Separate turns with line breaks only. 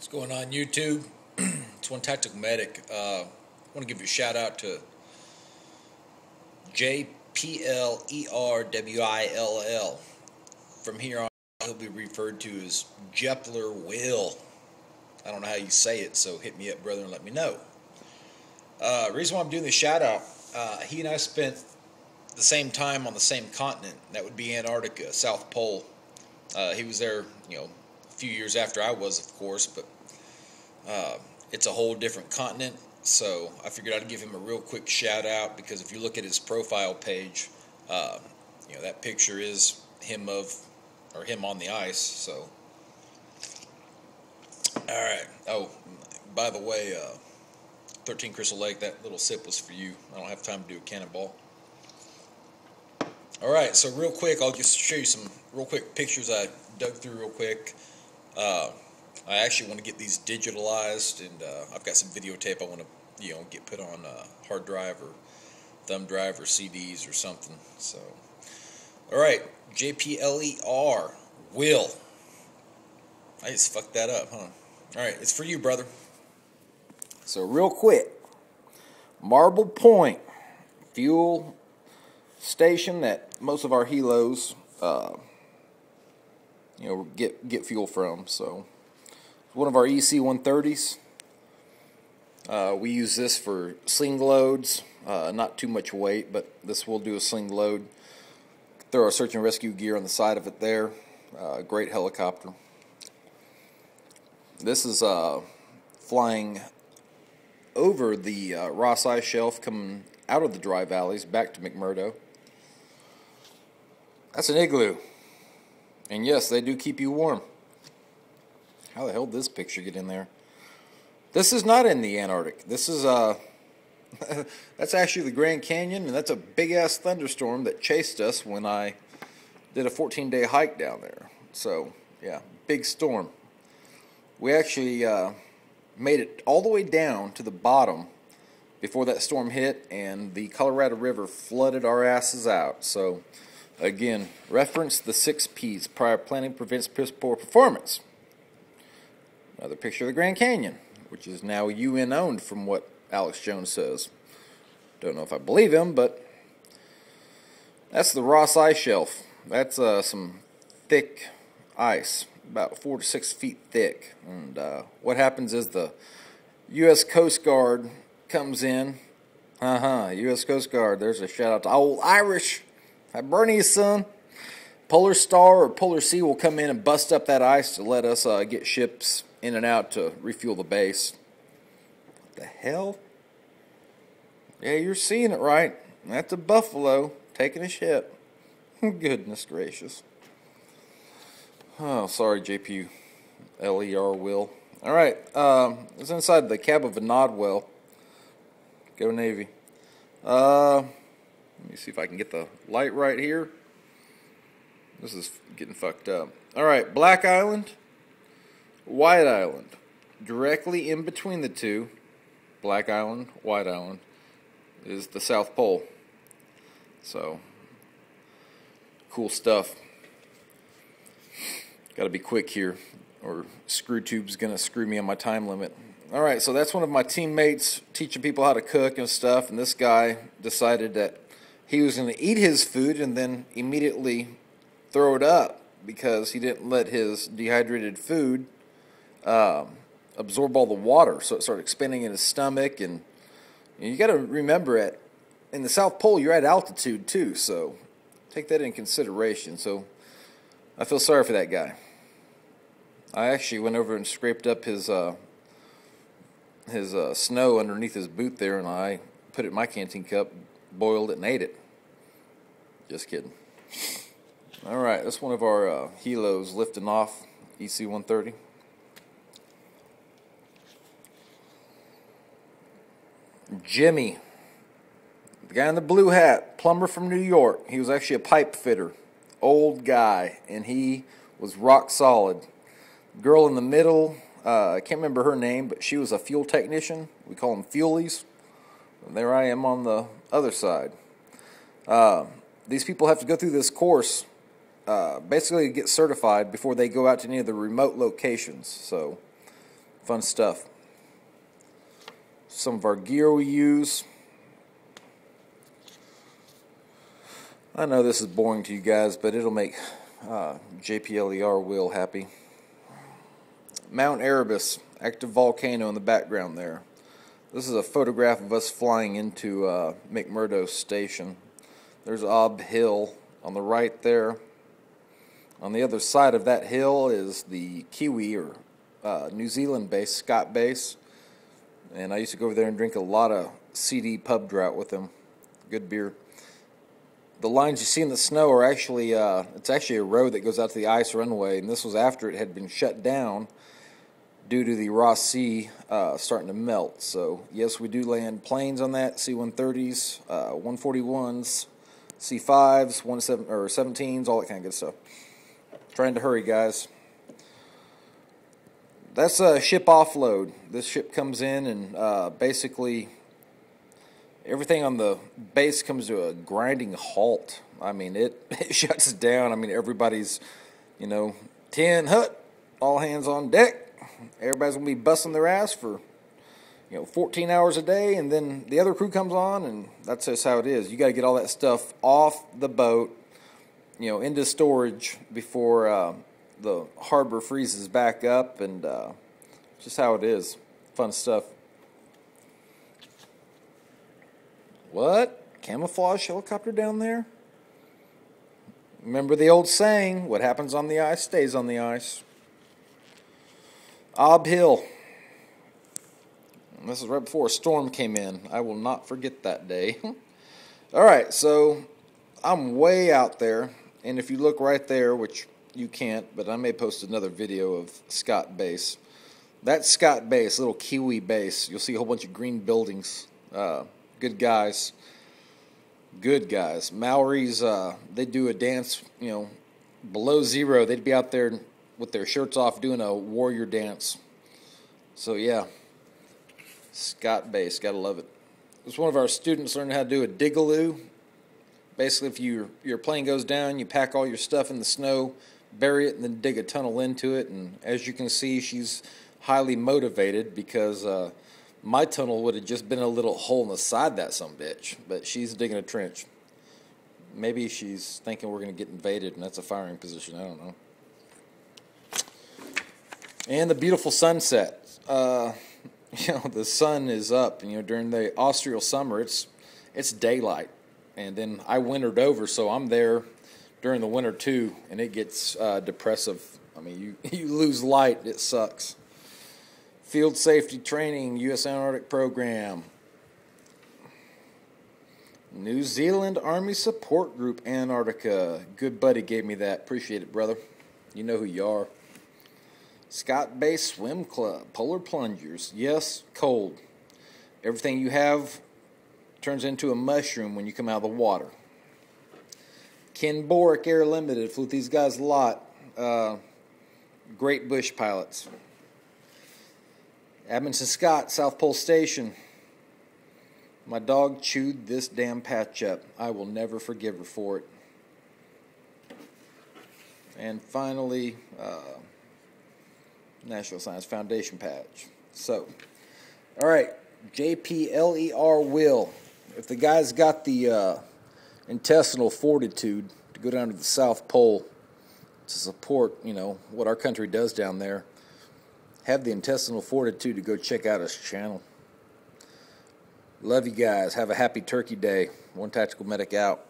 What's going on, YouTube? It's One Tactical Medic. I want to give you a shout out to Jplerwill. From here on, he'll be referred to as Jplerwill. I don't know how you say it, so hit me up, brother, and let me know. Reason why I'm doing this shout out, he and I spent the same time on the same continent. That would be Antarctica, South Pole. He was there, a few years after I was, of course, but it's a whole different continent. So I figured I'd give him a real quick shout out because if you look at his profile page, that picture is him on the ice. So, all right. Oh, by the way, 13 Crystal Lake, that little sip was for you. I don't have time to do a cannonball. All right, so real quick, I'll just show you some real quick pictures I dug through real quick. I actually want to get these digitalized, and I've got some videotape I want to, get put on hard drive or thumb drive or CDs or something. So, all right, JPLER, Will. I just fucked that up, huh? All right, it's for you, brother. So real quick, Marble Point fuel station that most of our helos, get fuel from. So one of our EC-130s. We use this for sling loads, not too much weight, but this will do a sling load. Throw our search and rescue gear on the side of it there. Great helicopter. This is flying over the Ross Ice Shelf, coming out of the dry valleys back to McMurdo. That's an igloo. And yes, they do keep you warm. How the hell did this picture get in there? This is not in the Antarctic. This is that's actually the Grand Canyon, and that's a big-ass thunderstorm that chased us when I did a 14-day hike down there. So, yeah, big storm. We actually made it all the way down to the bottom before that storm hit, and the Colorado River flooded our asses out. So, again, reference the 6 P's. Prior planning prevents piss poor performance. Another picture of the Grand Canyon, which is now UN owned from what Alex Jones says. Don't know if I believe him, but that's the Ross Ice Shelf. That's some thick ice, about 4 to 6 feet thick. And what happens is the U.S. Coast Guard comes in. U.S. Coast Guard. There's a shout out to old Irish. Bernie's son. Polar Star or Polar Sea will come in and bust up that ice to let us get ships in and out to refuel the base. What the hell? Yeah, you're seeing it right. That's a buffalo taking a shit. Goodness gracious. Oh, sorry, JPLER Will. All right, it's inside the cab of a Nodwell. Go Navy. Let me see if I can get the light right here. This is getting fucked up. All right, Black Island, White Island. Directly in between the two, Black Island, White Island, is the South Pole. So, cool stuff. Got to be quick here, or ScrewTube's going to screw me on my time limit. All right, so that's one of my teammates teaching people how to cook and stuff, and this guy decided that he was going to eat his food and then immediately throw it up because he didn't let his dehydrated food absorb all the water, so it started expanding in his stomach. And you got to remember, in the South Pole, you're at altitude too, so take that in consideration. So I feel sorry for that guy. I actually went over and scraped up his snow underneath his boot there, and I put it in my canteen cup, boiled it, and ate it. Just kidding. All right, that's one of our helos lifting off, EC-130. Jimmy, the guy in the blue hat, plumber from New York. He was actually a pipe fitter, old guy, and he was rock solid. Girl in the middle, I can't remember her name, but she was a fuel technician. We call them fuelies. And there I am on the other side. These people have to go through this course basically to get certified before they go out to any of the remote locations. So Fun stuff. Some of our gear we use. I know this is boring to you guys, but it'll make Jplerwill happy. Mount Erebus, active volcano in the background there. This is a photograph of us flying into McMurdo Station. There's Ob Hill on the right there. On the other side of that hill is the Kiwi or New Zealand base, Scott base. And I used to go over there and drink a lot of CD pub drought with them. Good beer. The lines you see in the snow are actually, it's actually a road that goes out to the ice runway, and this was after it had been shut down due to the Ross Sea starting to melt. So, yes, we do land planes on that, C-130s, 141s, C-5s, 17s, all that kind of good stuff. Trying to hurry, guys. That's a ship offload. This ship comes in and basically everything on the base comes to a grinding halt. I mean, it shuts down. I mean, everybody's, 10 hut, all hands on deck. Everybody's going to be busting their ass for, 14 hours a day, and then the other crew comes on, and that's just how it is. You got to get all that stuff off the boat, into storage before the harbor freezes back up, and just how it is. Fun stuff. What? Camouflage helicopter down there? Remember the old saying, what happens on the ice stays on the ice. Ob Hill. And this is right before a storm came in. I will not forget that day. Alright, so I'm way out there. And if you look right there, which you can't, but I may post another video of Scott Base. That's Scott Base, little Kiwi base. You'll see a whole bunch of green buildings. Good guys. Good guys. Maoris, they do a dance, below zero. They'd be out there with their shirts off doing a warrior dance. So, yeah. Scott Base. Gotta love it. It's one of our students learned how to do a digaloo. Basically, if your plane goes down, you pack all your stuff in the snow, bury it, and then dig a tunnel into it. And as you can see, she's highly motivated because my tunnel would have just been a little hole in the side of that sumbitch, but she's digging a trench. Maybe she's thinking we're going to get invaded, and that's a firing position. I don't know. And the beautiful sunset. The sun is up. During the austral summer, it's daylight. And then I wintered over, so I'm there during the winter too, and it gets depressive. I mean, you lose light. It sucks. Field Safety Training, U.S. Antarctic Program. New Zealand Army Support Group, Antarctica. Good buddy gave me that. Appreciate it, brother. You know who you are. Scott Base Swim Club, Polar Plungers. Yes, cold. Everything you have turns into a mushroom when you come out of the water. Ken Borick Air Limited. Flew with these guys a lot. Great bush pilots. Amundsen Scott, South Pole Station. My dog chewed this damn patch up. I will never forgive her for it. And finally, National Science Foundation patch. So, all right, Jplerwill. If the guy's got the intestinal fortitude to go down to the South Pole to support, what our country does down there, have the intestinal fortitude to go check out his channel. Love you guys. Have a happy Turkey Day. One Tactical Medic out.